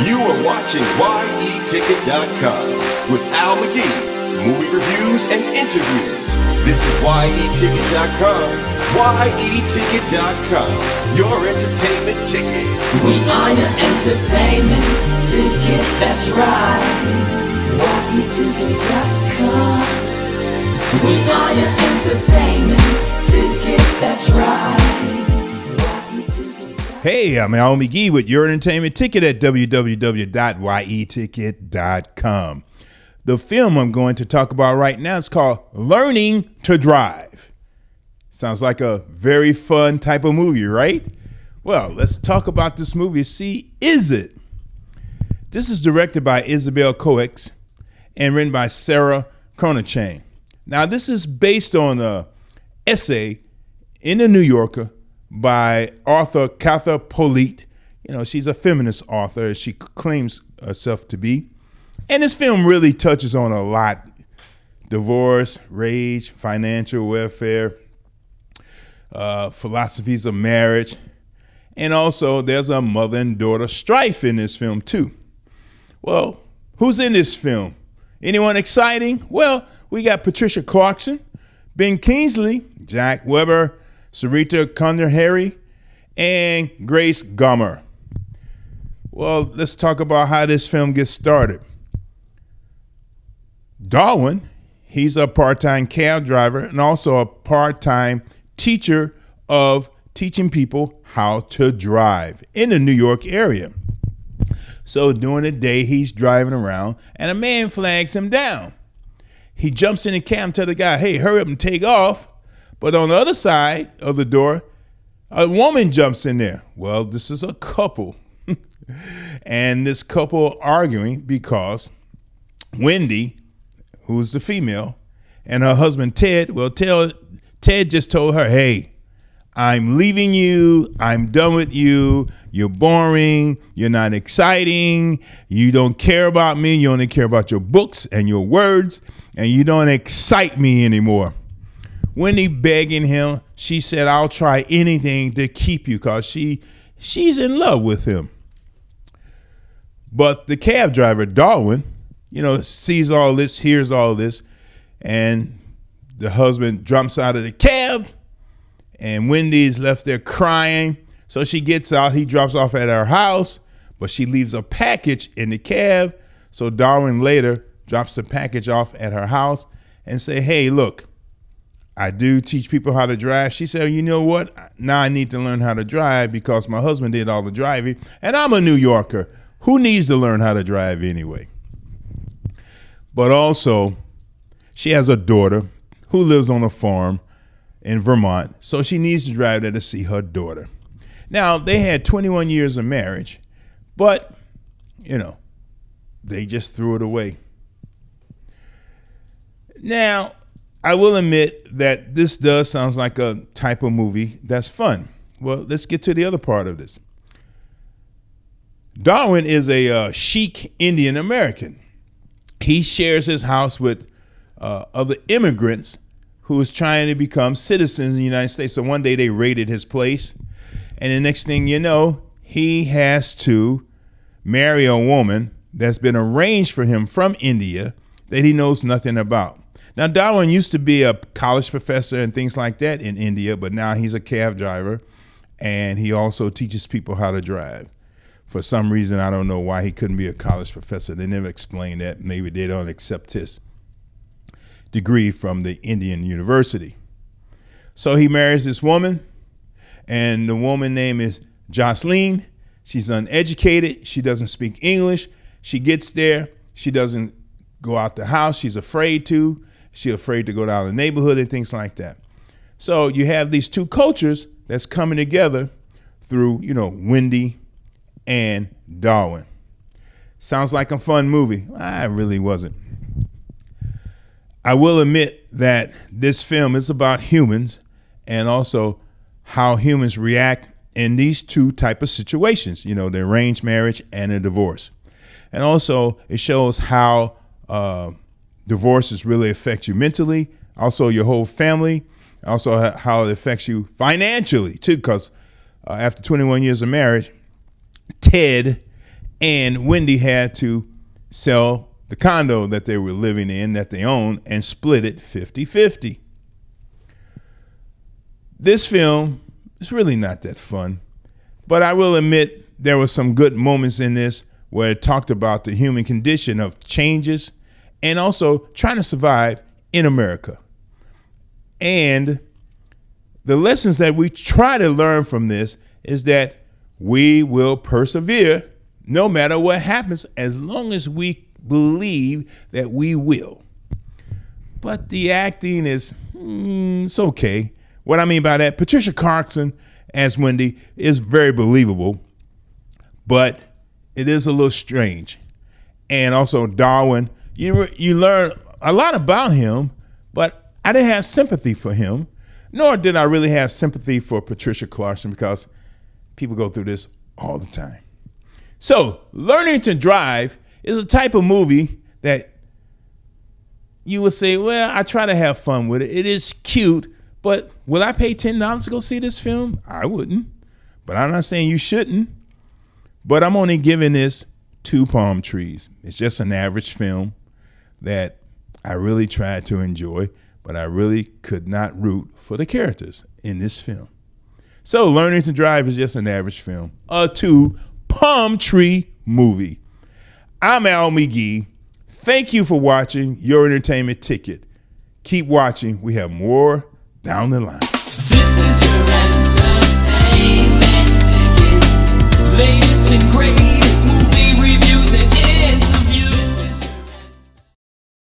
You are watching YETicket.com with Al McGee, movie reviews and interviews. This is YETicket.com, YETicket.com, your entertainment ticket. We are your entertainment ticket, that's right. YETicket.com. We are your entertainment ticket, that's right. Hey, I'm Al McGee with your entertainment ticket at www.yeticket.com. The film I'm going to talk about right now is called Learning to Drive. Sounds like a very fun type of movie, right? Well, let's talk about this movie. See, is it? This is directed by Isabel Coixet and written by Sarah Kernochan. Now, this is based on an essay in the New Yorker by author Katha Polite. You know, she's a feminist author, as she claims herself to be. And this film really touches on a lot: divorce, rage, financial welfare, philosophies of marriage. And also there's a mother and daughter strife in this film too. Well, who's in this film? Anyone exciting? Well, we got Patrician Clarkson, Ben Kingsley, Jack Weber, Sarita, Choudhury, and Grace Gomer. Well, let's talk about how this film gets started. Darwan, he's a part-time cab driver and also a part-time teacher of teaching people how to drive in the New York area. So during the day, he's driving around and a man flags him down. He jumps in the cab and tells the guy, hey, hurry up and take off. But on the other side of the door, a woman jumps in there. Well, this is a couple. And this couple arguing because Wendy, who's the female, and her husband Ted, Ted just told her, hey, I'm leaving you. I'm done with you. You're boring. You're not exciting. You don't care about me. You only care about your books and your words, and you don't excite me anymore. Wendy begging him, she said, I'll try anything to keep you, because she's in love with him. But the cab driver, Darwan, sees all this, hears all this, and the husband jumps out of the cab, and Wendy's left there crying. So she gets out. He drops off at her house, but she leaves a package in the cab. So Darwan later drops the package off at her house and say, hey, look, I do teach people how to drive. She said, you know what? Now I need to learn how to drive because my husband did all the driving, and I'm a New Yorker. Who needs to learn how to drive anyway? But also, she has a daughter who lives on a farm in Vermont, so she needs to drive there to see her daughter. Now, they had 21 years of marriage, but, they just threw it away. Now, I will admit that this does sound like a type of movie that's fun. Well, let's get to the other part of this. Darwan is a Sikh Indian American. He shares his house with other immigrants who is trying to become citizens in the United States. So one day they raided his place, and the next thing you know, he has to marry a woman that's been arranged for him from India that he knows nothing about. Now, Darwan used to be a college professor and things like that in India, but now he's a cab driver, and he also teaches people how to drive. For some reason, I don't know why he couldn't be a college professor. They never explained that. Maybe they don't accept his degree from the Indian University. So he marries this woman, and the woman name is Jasleen. She's uneducated. She doesn't speak English. She gets there. She doesn't go out the house. She's afraid to. She's afraid to go down the neighborhood and things like that. So you have these two cultures that's coming together through, Wendy and Darwan. Sounds like a fun movie. It really wasn't. I will admit that this film is about humans and also how humans react in these two type of situations, the arranged marriage and a divorce. And also it shows how divorces really affect you mentally, also your whole family, also how it affects you financially too, because after 21 years of marriage, Ted And Wendy had to sell the condo that they were living in, that they owned, and split it 50-50. This film is really not that fun, but I will admit there were some good moments in this where it talked about the human condition of changes and also trying to survive in America. And the lessons that we try to learn from this is that we will persevere no matter what happens, as long as we believe that we will. But the acting is, it's okay. What I mean by that, Patricia Clarkson as Wendy is very believable, but it is a little strange. And also Darwan, you learn a lot about him, but I didn't have sympathy for him, nor did I really have sympathy for Patricia Clarkson, because people go through this all the time. So, Learning to Drive is a type of movie that you would say, well, I try to have fun with it. It is cute, but will I pay $10 to go see this film? I wouldn't. But I'm not saying you shouldn't. But I'm only giving this 2 palm trees. It's just an average film that I really tried to enjoy, but I really could not root for the characters in this film. So, Learning to Drive is just an average film. A 2 palm tree movie. I'm Al McGee. Thank you for watching Your Entertainment Ticket. Keep watching. We have more down the line. This is your entertainment ticket. Latest and greatest movie